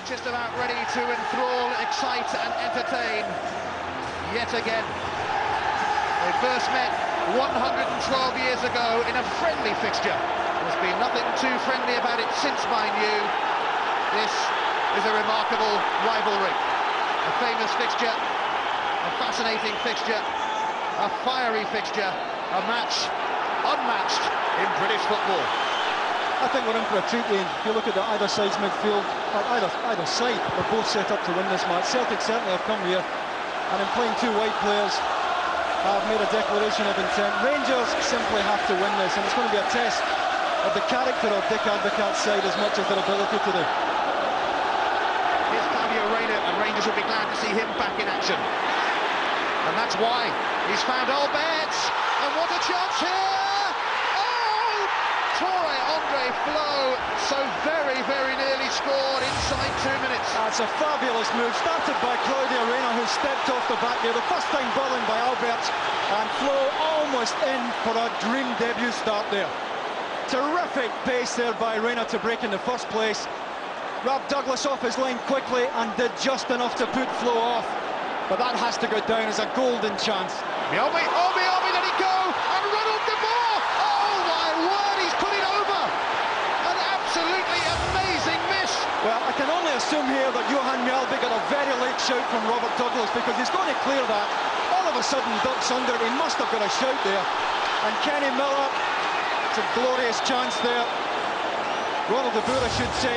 just about ready to enthrall, excite and entertain yet again. They first met 112 years ago in a friendly fixture. There's been nothing too friendly about it since, mind you. This is a remarkable rivalry. A famous fixture, a fascinating fixture, a fiery fixture, a match unmatched in British football. I think we're in for a treat, Ian. If you look at either side's midfield, either side, we're both set up to win this match. Celtic certainly have come here, and in playing two wide players, have made a declaration of intent. Rangers simply have to win this, and it's going to be a test of the character of Dick Advocaat's side as much as their ability to do. Here's Fabio Reina, and Rangers will be glad to see him back in action. And that's why he's found Albertz, and what a chance here! Andre Flo so very, very nearly scored inside 2 minutes. That's a fabulous move, started by Claudio Reina, who stepped off the back there, the first time ball in by Albertz, and Flo almost in for a dream debut start there. Terrific pace there by Reina to break in the first place. Robbed Douglas off his line quickly and did just enough to put Flo off, but that has to go down as a golden chance. Miomi, let it go, and Ronald de Boer! Oh my word, he's put it over! An absolutely amazing miss! Well, I can only assume here that Johan Mjällby got a very late shout from Robert Douglas, because he's going to clear that. All of a sudden ducks under it, he must have got a shout there. And Kenny Miller, it's a glorious chance there. Ronald de Boer, I should say,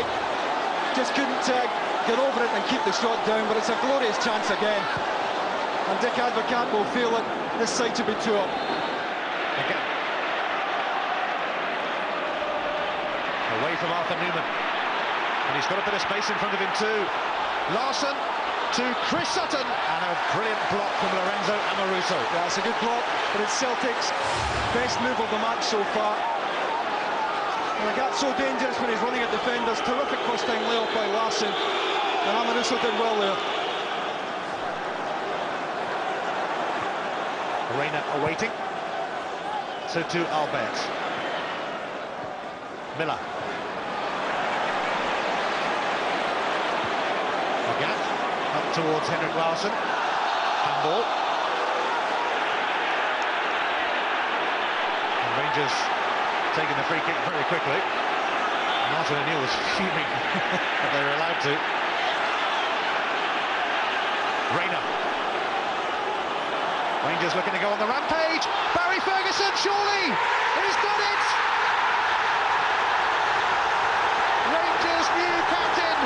just couldn't get over it and keep the shot down, but it's a glorious chance again. And Dick Advocaat will feel it. This side to be two up. Again. Away from Arthur Newman. And he's got a bit of space in front of him too. Larson to Chris Sutton. And a brilliant block from Lorenzo Amoruso. Yeah, it's a good block, but it's Celtic's best move of the match so far. And Agat's so dangerous when he's running at defenders. Terrific first-time layoff by Larson. And Amoruso did well there. Reina awaiting. So to Albertz. Miller. Agat up towards Henrik Larsson. Handball. And Rangers taking the free kick very quickly. Martin O'Neill was fuming that they were allowed to. Reina. Rangers looking to go on the rampage. Barry Ferguson, surely! He's done it! Rangers' new captain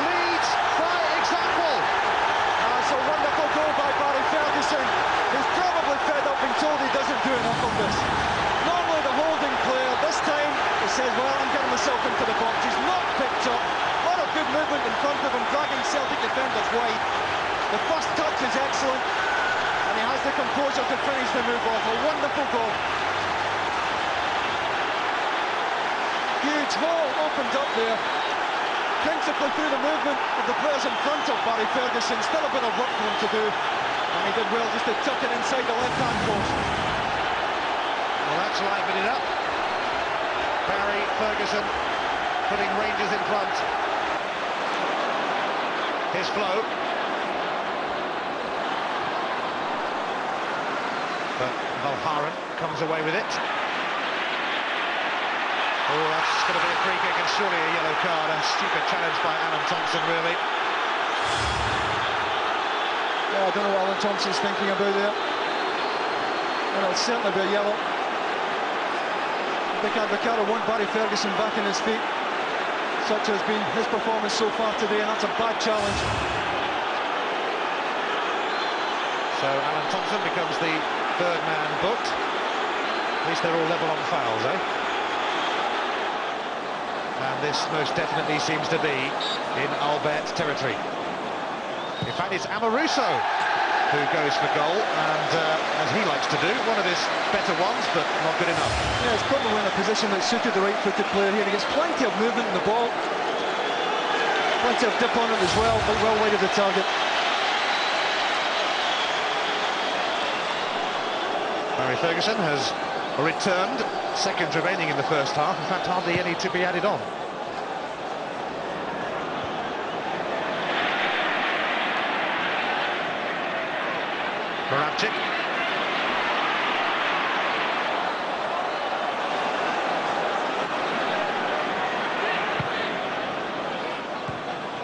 leads by example. That's a wonderful goal by Barry Ferguson. He's probably fed up and told he doesn't do enough of this. Normally the holding player, this time he says, well, I'm getting myself into the box. He's not picked up. A lot of good movement in front of him, dragging Celtic defenders wide. The first touch is excellent. He has the composure to finish the move off. A wonderful goal. Huge hole opened up there. Principally through the movement of the players in front of Barry Ferguson. Still a bit of work for him to do. And he did well just to tuck it inside the left-hand post. Well, that's livened it up. Barry Ferguson putting Rangers in front. Here's Flo. But Valharen comes away with it. Oh, that's going to be a free kick and surely a yellow card. A stupid challenge by Alan Thompson, really. Yeah, I don't know what Alan Thompson's thinking about there. And it'll certainly be a yellow. Dick Advocaat want Barry Ferguson back in his feet. Such has been his performance so far today, and that's a bad challenge. So Alan Thompson becomes the third man booked. At least they're all level on fouls, eh? And this most definitely seems to be in Albertz territory. In fact, it's Amoruso who goes for goal, and as he likes to do, one of his better ones, but not good enough. Yeah, it's probably in a position that suited the right-footed player here. He gets plenty of movement in the ball, plenty of dip on it as well, but well wide of the target. Barry Ferguson has returned, seconds remaining in the first half, in fact hardly any to be added on. Moravcik.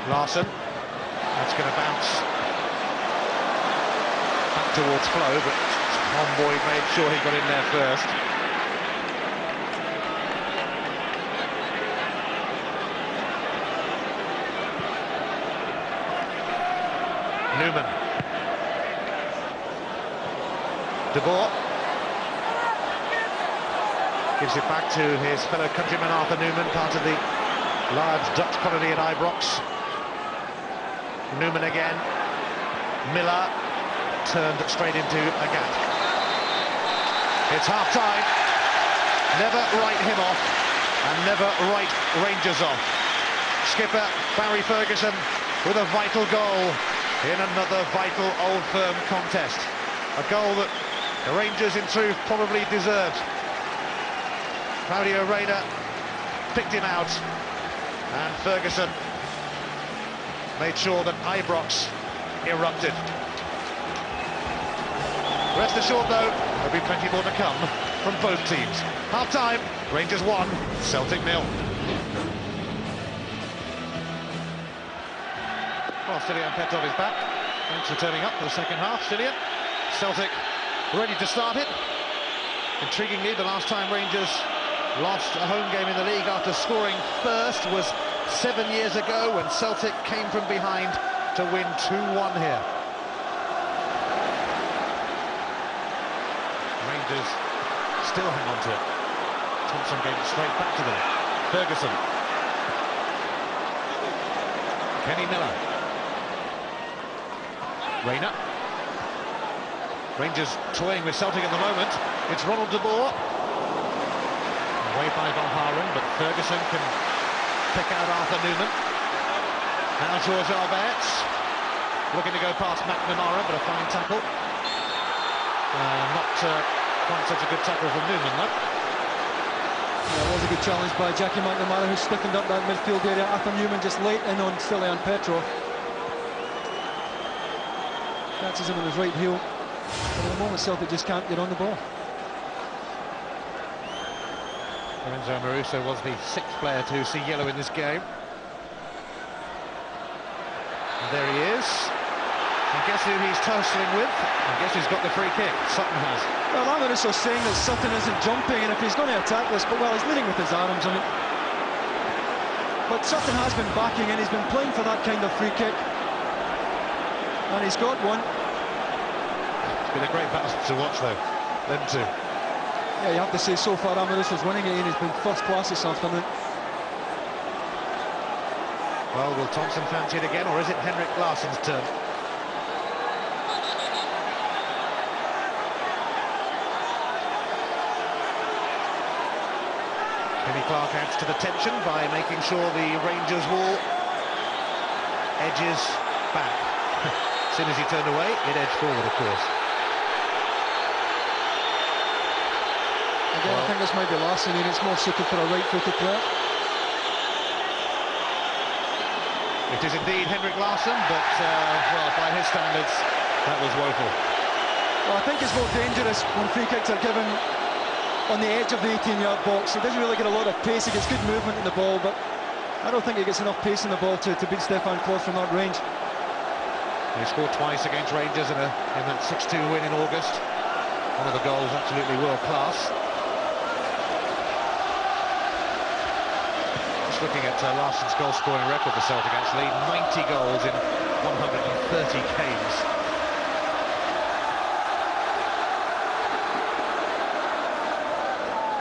Larsson. That's going to bounce back towards Flo, but Tom Boyd made sure he got in there first. Newman. De Boer. Gives it back to his fellow countryman Arthur Newman, part of the large Dutch colony at Ibrox. Newman again. Miller turned straight into a gap. It's half-time. Never write him off and never write Rangers off. Skipper Barry Ferguson with a vital goal in another vital Old Firm contest. A goal that the Rangers in truth probably deserved. Claudio Reyna picked him out and Ferguson made sure that Ibrox erupted. Rest assured though, there'll be plenty more to come from both teams. Half-time, Rangers 1, Celtic 0. Well, Stilian Petrov is back. Thanks for turning up for the second half, Stilian. Celtic ready to start it. Intriguingly, the last time Rangers lost a home game in the league after scoring first was 7 years ago when Celtic came from behind to win 2-1 here. Rangers still hang on to it. Thompson gave it straight back to them. Ferguson. Kenny Miller. Reyna. Rangers toying with Celtic at the moment. It's Ronald de Boer. Away by Van Haren, but Ferguson can pick out Arthur Newman. Now George Alberts. Looking to go past McNamara, but a fine tackle. Not quite such a good tackle from Newman, though. Yeah, it was a good challenge by Jackie McNamara, who stiffened up that midfield area. Arthur Newman just late in on Stilian Petrov. Catches him on his right heel. But at the moment, Celtic just can't get on the ball. Lorenzo Maruso was the 6th player to see yellow in this game. And there he is. And guess who he's tussling with? And guess who's got the free kick? Sutton has. Well, Maruso's saying that Sutton isn't jumping, and if he's going to attack this, but well, he's leading with his arms on it. But Sutton has been backing in, he's been playing for that kind of free kick. And he's got one. It's been a great battle to watch, though. Them two. Yeah, you have to say so far Amaruso's winning it, and he's been first class this afternoon. Well, will Thompson fancy it again, or is it Henrik Larsson's turn? Kenny Clark adds to the tension by making sure the Rangers wall edges back. As soon as he turned away, it edged forward, of course. Again, I think this might be Larsson, and it's more suited for a right-footed player. It is indeed Henrik Larsson, but, well, by his standards, that was woeful. Well, I think it's more dangerous when free kicks are given on the edge of the 18-yard box. He doesn't really get a lot of pace, he gets good movement in the ball, but I don't think he gets enough pace in the ball to beat Stefan Klos from that range. He scored twice against Rangers in that 6-2 win in August. One of the goals absolutely world-class. Just looking at Larsson's goal-scoring record for Celtic, actually, 90 goals in 130 games.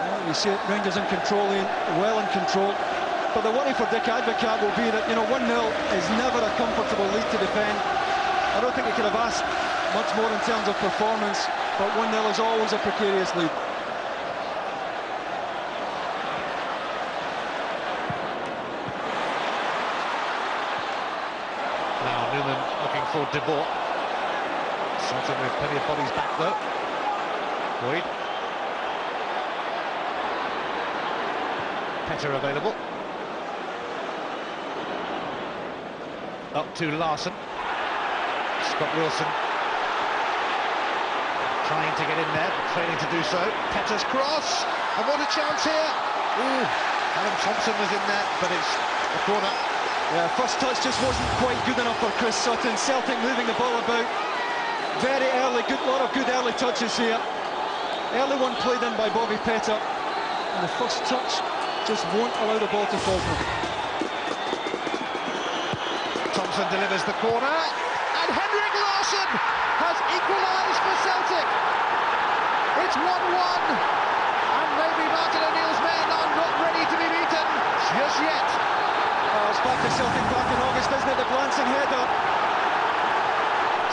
Well, you see it, Rangers in control, well in control. But the worry for Dick Advocaat will be that, you know, 1-0 is never a comfortable lead to defend. I don't think he could have asked much more in terms of performance, but 1-0 is always a precarious lead. Now Newman looking for De Boer. Celtic with plenty of bodies back though. Boyd. Petter available. Up to Larsson. Scott Wilson trying to get in there, but failing to do so. Petter's cross, and what a chance here! Ooh, Adam Thompson was in there, but it's a corner. Yeah, first touch just wasn't quite good enough for Chris Sutton. Celtic moving the ball about very early, lot of good early touches here. Early one played in by Bobby Petter, and the first touch just won't allow the ball to fall from him. Thompson delivers the corner, and Henrik Larsson has equalised for Celtic. It's 1-1, and maybe Martin O'Neill's men are not ready to be beaten just yet. It's back to Celtic back in August, isn't it? The glancing header.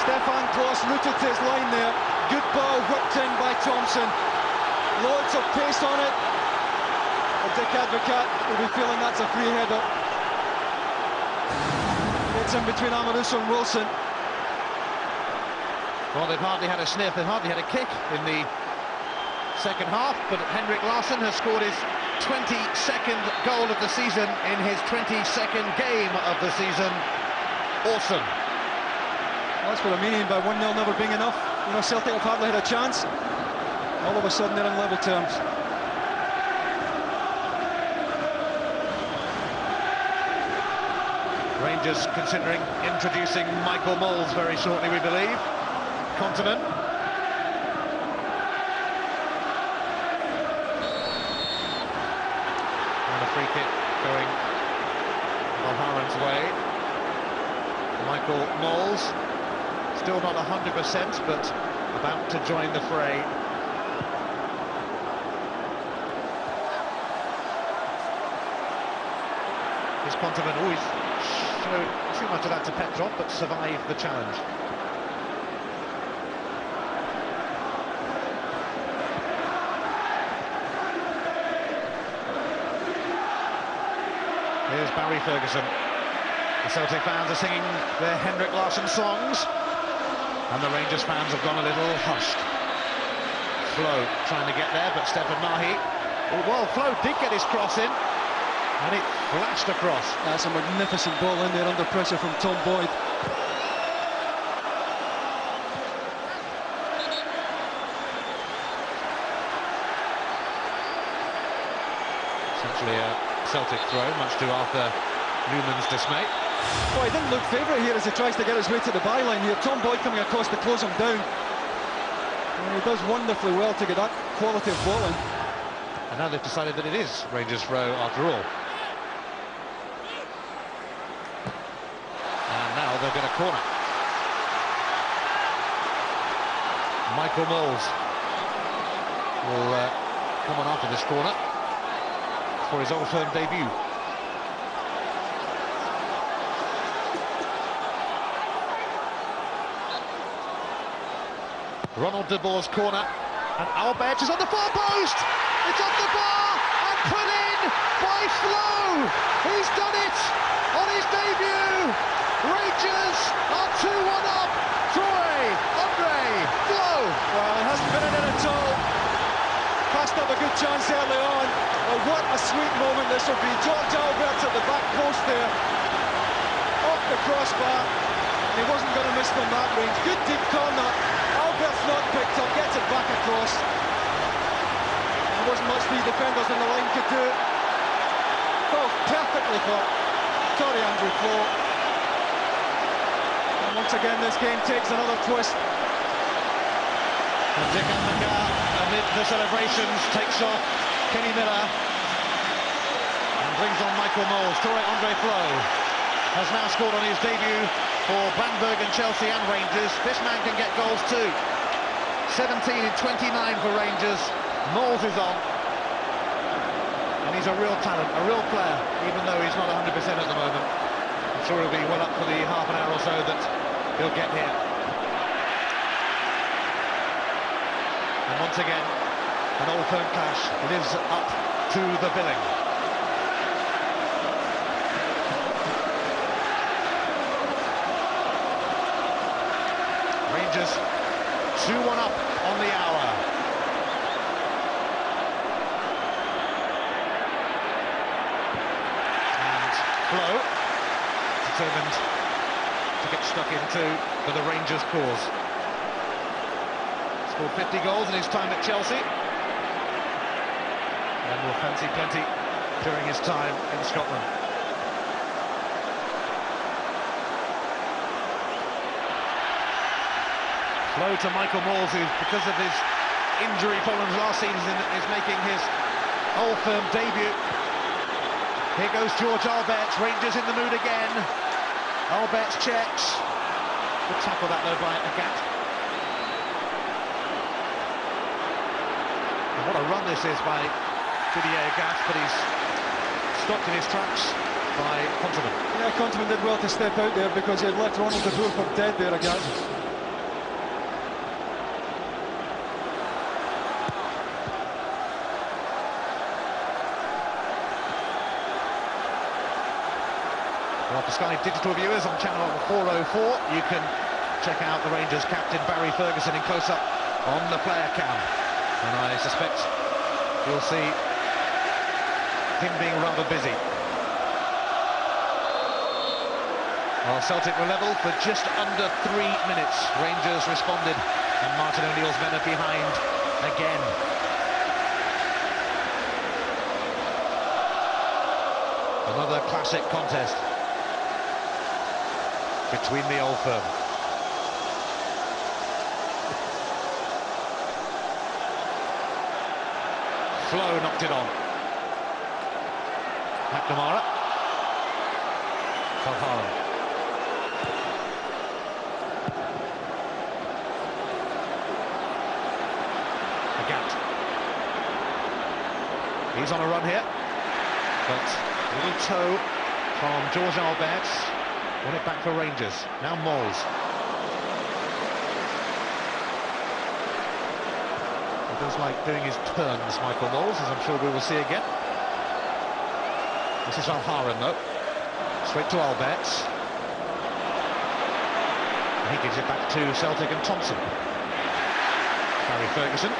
Stefan Klos rooted to his line there. Good ball whipped in by Thompson. Loads of pace on it. And Dick Advocat will be feeling that's a free header. It's in between Amaruso and Wilson. Well, they've hardly had a sniff, they've hardly had a kick in the second half, but Henrik Larsson has scored his 22nd goal of the season in his 22nd game of the season. Awesome. That's what I mean by 1-0 never being enough. You know, Celtic have hardly had a chance. All of a sudden they're in level terms. Rangers considering introducing Michael Moles very shortly, we believe. Continent. And a free kick going O'Haran's way. Michael Moles, still not 100%, but about to join the fray. His Continent always showed too much of that to Petrov, but survived the challenge. Here's Barry Ferguson. The Celtic fans are singing their Henrik Larsson songs, and the Rangers fans have gone a little hushed. Flo trying to get there, but Stefan Mahi. Oh, well, Flo did get his cross in, and it flashed across. That's a magnificent ball in there under pressure from Tom Boyd. Essentially a Celtic throw, much to Arthur Newman's dismay. Well, he didn't look favourite here as he tries to get his way to the byline here. Tom Boyd coming across to close him down. And he does wonderfully well to get that quality of ball in. And now they've decided that it is Rangers' throw after all. And now they'll get a corner. Michael Moles will come on after this corner for his Old Firm debut. Ronald de Boer's corner, and Albert is on the far post! It's off the bar and put in by Flo! He's done it on his debut! Rangers are 2-1 up! Troy, Andre, Flo! Well, he hasn't been in it at all. Passed up a good chance early on. Well, what a sweet moment this will be. George Albert's at the back post there. Off the crossbar. And he wasn't going to miss from that range. Good deep corner. Albert's not picked up, gets it back across. There wasn't much the defenders on the line could do. Falls perfectly for Torrey Andrew Flo. And once again this game takes another twist. And Dick Advocat, amid the celebrations, takes off Kenny Miller and brings on Michael Moles. Torrey Andre Flo has now scored on his debut for Bamberg and Chelsea and Rangers. This man can get goals too. 17 in 29 for Rangers. Moles is on. And he's a real talent, a real player, even though he's not 100% at the moment. I'm sure he'll be well up for the half an hour or so that he'll get here. And once again, an Old Firm clash lives up to the billing. Rangers 2-1 up on the hour. And Flo determined to get stuck into for the Rangers cause. Scored 50 goals in his time at Chelsea. And will fancy plenty during his time in Scotland. Flow to Michael Moores, who, because of his injury problems last season, is making his Old Firm debut. Here goes George Albertz, Rangers in the mood again. Albertz checks. Good tackle that though by Agat. And what a run this is by Didier Agat, but he's stopped in his tracks by Continent. Yeah, Continent did well to step out there because he had left Ronald de Boer for dead there again. Well, for Sky digital viewers on channel 404, you can check out the Rangers captain Barry Ferguson in close-up on the player cam. And I suspect you'll see him being rather busy. Well, Celtic were level for just under 3 minutes. Rangers responded, and Martin O'Neill's men are behind again. Another classic contest between the Old Firm. Flo knocked it on. McNamara. Todd Harlan. Agat. He's on a run here, but a little toe from George Albertz. Won it back for Rangers. Now Moles. He does like doing his turns, Michael Moles, as I'm sure we will see again. This is Alharan, though. Straight to Albertz. And he gives it back to Celtic and Thompson. Barry Ferguson.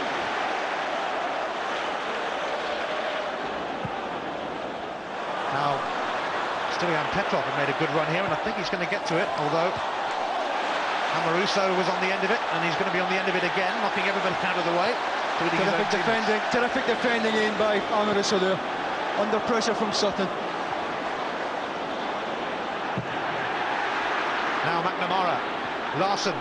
Now, Stilian Petrov had made a good run here, and I think he's going to get to it, although Amoruso was on the end of it, and he's going to be on the end of it again, knocking everybody out of the way. Terrific defending in by Amoruso there, under pressure from Sutton. Now McNamara, Larson.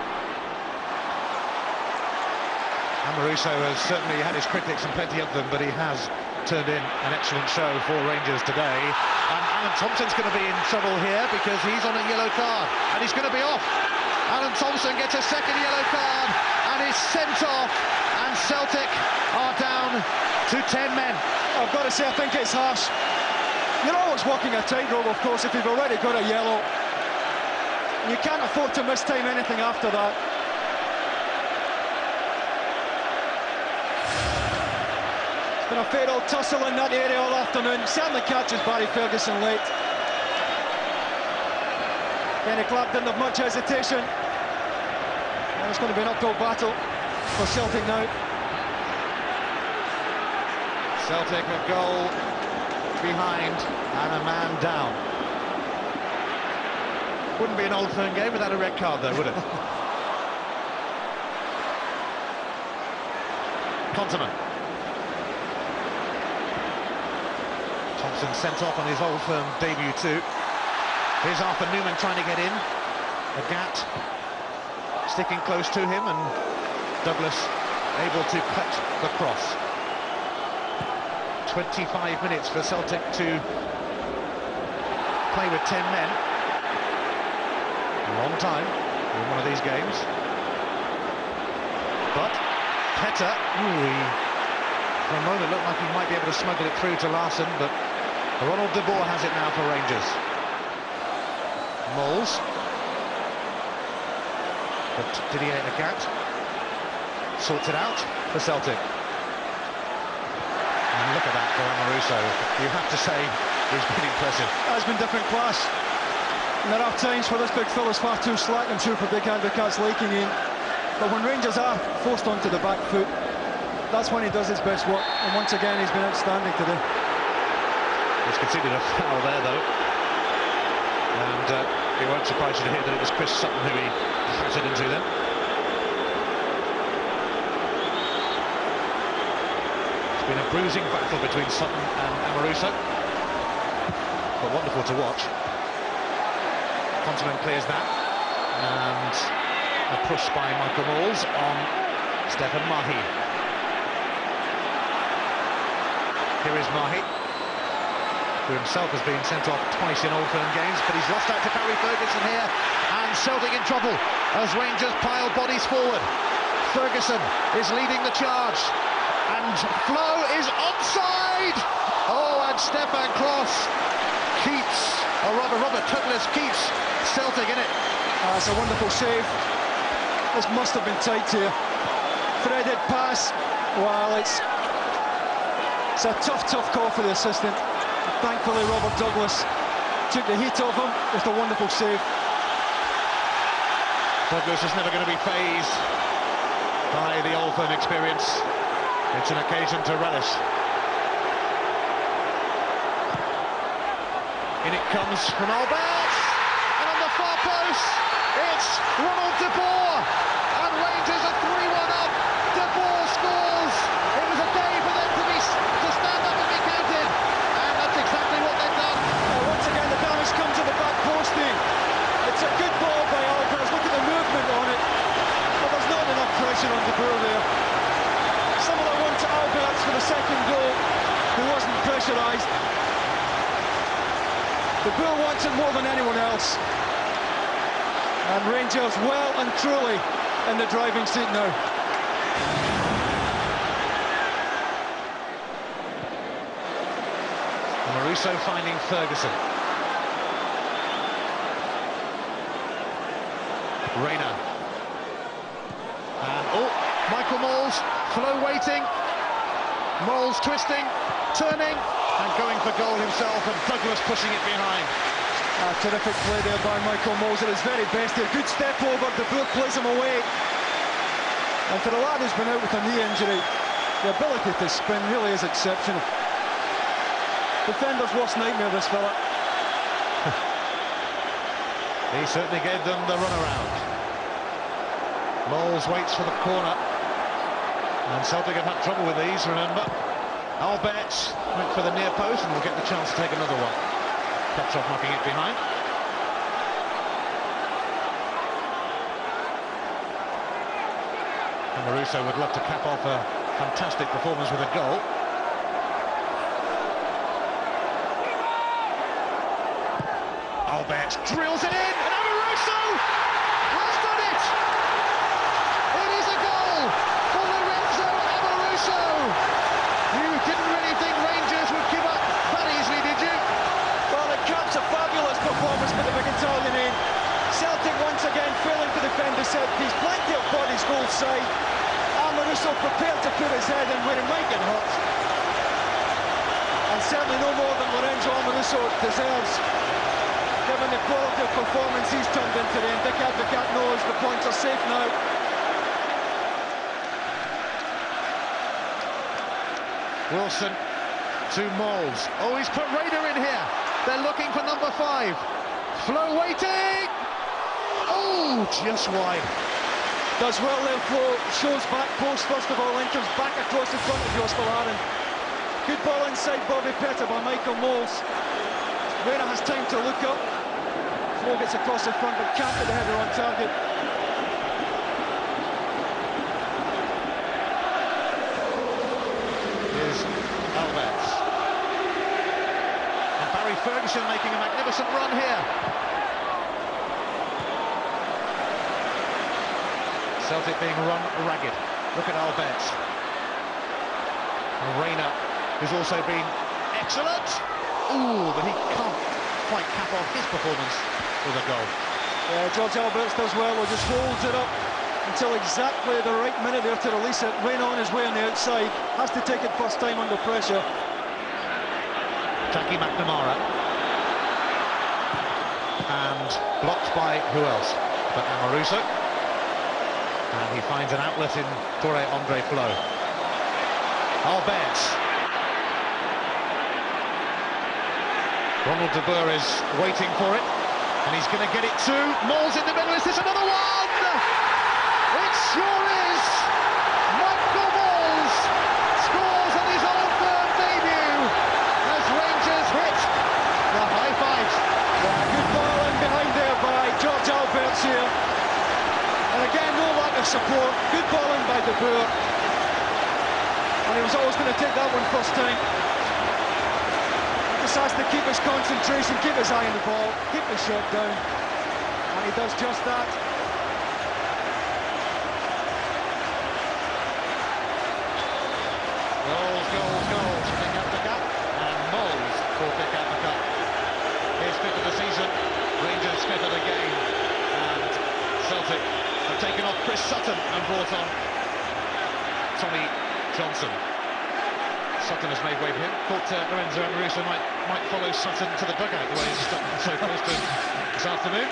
Amoruso has certainly had his critics, and plenty of them, but he has turned in an excellent show for Rangers today. And Alan Thompson's going to be in trouble here because he's on a yellow card and he's going to be off. Alan Thompson gets a second yellow card and is sent off, and Celtic are down to 10 men. I've got to say, I think it's harsh. You're always walking a tightrope, of course, if you've already got a yellow. You can't afford to mistime anything after that. Been a fair old tussle in that area all afternoon. Certainly catches Barry Ferguson late. Kenny Clark didn't have much hesitation. And it's going to be an uphill battle for Celtic now. Celtic a goal behind and a man down. Wouldn't be an Old Firm game without a red card though, would it? Continent. Thompson sent off on his Old Firm debut too. Here's Arthur Newman trying to get in. Agat sticking close to him, and Douglas able to cut the cross. 25 minutes for Celtic to play with 10 men. A long time in one of these games. But Petter, for a moment looked like he might be able to smuggle it through to Larson, but Ronald de Boer has it now for Rangers. Moles. But Didier Agat sorts it out for Celtic. And look at that for Amoruso. You have to say he's been impressive. That's been different class. And there are times where this big fella's far too slack, I'm sure, for big handicats liking in. But when Rangers are forced onto the back foot, that's when he does his best work, and once again he's been outstanding today. He's conceded a foul there though, and it won't surprise you to hear that it was Chris Sutton who he battered into them. Been a bruising battle between Sutton and Amoruso, but wonderful to watch. Continent clears that, and a push by Michael Moles on Stefan Mahi. Here is Mahi, who himself has been sent off twice in Old Firm games, but he's lost out to Barry Ferguson here, and Celtic in trouble as Rangers pile bodies forward. Ferguson is leading the charge, and Flo is onside! Oh, and Stefan Cross keeps, or rather Robert Douglas keeps Celtic in it. That's a wonderful save. This must have been tight here. Threaded pass. Well, it's a tough call for the assistant. Thankfully, Robert Douglas took the heat off him with a wonderful save. Douglas is never going to be fazed by the Old Firm experience. It's an occasion to relish. In it comes from Albert, and on the far post, it's Ronald de Boer, and Rangers are 3-1 up. De Boer scores. It was a day for them to stand up and be counted, and that's exactly what they've done. Once again, the damage comes to the back posting. It's a good ball by Albert. Look at the movement on it, but there's not enough pressure on de Boer there. Similar one to Albert's for the second goal, who wasn't pressurised. De Boer wants it more than anyone else. And Rangers well and truly in the driving seat now. Amoruso finding Ferguson. Reina. And, oh, Michael Moles, Flo waiting. Moles twisting, turning, and going for goal himself, and Douglas pushing it behind. A terrific play there by Michael Moles at his very best here. Good step over, de Boer plays him away. And for the lad who's been out with a knee injury, the ability to spin really is exceptional. Defender's worst nightmare, this fella. He certainly gave them the runaround. Moles waits for the corner. And Celtic have had trouble with these, remember. Albert went for the near post and will get the chance to take another one. Petrov knocking it behind. And Amoruso would love to cap off a fantastic performance with a goal. Albert drills it in, and Amoruso has done it! It is a goal for Lorenzo Amoruso! You didn't really think Rangers would give up that easily, did you? Well, it caps a fabulous performance for the big Italian in. Celtic once again failing to defend the set piece. Plenty of bodies goal side. Amoruso prepared to put his head in where he might get hurt. And certainly no more than Lorenzo Amoruso deserves, given the quality of performance he's turned in today. And Dick Advocat knows the points are safe now. Wilson to Moles. Oh, he's put Raider in here. They're looking for number 5. Flo waiting. Oh, just wide. Does well there, Flo. Shows back post first of all, enters back across the front of Josper Aaron. Good ball inside Bobby Petter by Michael Moles. Raider has time to look up. Flo gets across the front but can't get the header on target. Here's Alves. And Barry Ferguson making a magnificent run here. Celtic being run ragged. Look at Alves. And Reina, who's also been excellent. Ooh, but he can't quite cap off his performance with a goal. Yeah, George Alberts does well. He just holds it up until exactly the right minute there to release it. Reina on his way on the outside. Has to take it first time under pressure. Jackie McNamara. And blocked by who else but Amoruso. And he finds an outlet in Torre Andre Flo. Albert. Ronald de Boer is waiting for it, and he's going to get it to Moles in the middle. Is this another one? It sure is! Michael Moles scores on his own of support, good bowling by De Boer, and he was always going to take that one first time. He just has to keep his concentration, keep his eye on the ball, keep the shot down, and he does just that. Goals to pick up the cup, and Moles will pick up the cup. His fifth of the season, Rangers' fifth of the game, and Celtic have taken off Chris Sutton and brought on Tommy Johnson. Sutton has made way for him. Thought Lorenzo Amoruso might follow Sutton to the dugout the way he's so close to him this afternoon.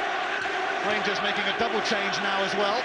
Rangers making a double change now as well.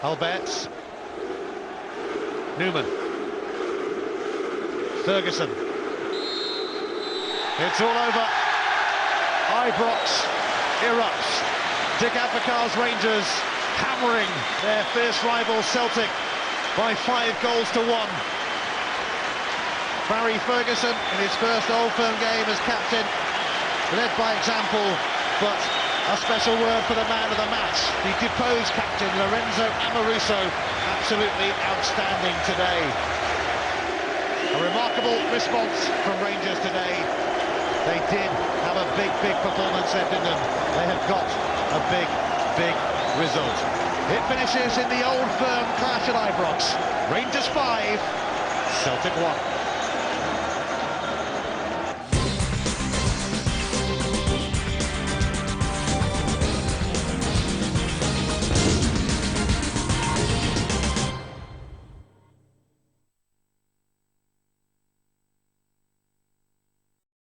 Alberts, Newman, Ferguson, it's all over. Ibrox erupts. Dick Advocaat's Rangers hammering their fierce rival Celtic by 5-1. Barry Ferguson in his first Old Firm game as captain, led by example, but a special word for the man of the match, the deposed captain Lorenzo Amoruso, absolutely outstanding today. A remarkable response from Rangers today. They did have a big performance left in them. They have got a big result. It finishes in the Old Firm clash at Ibrox. Rangers 5, Celtic 1.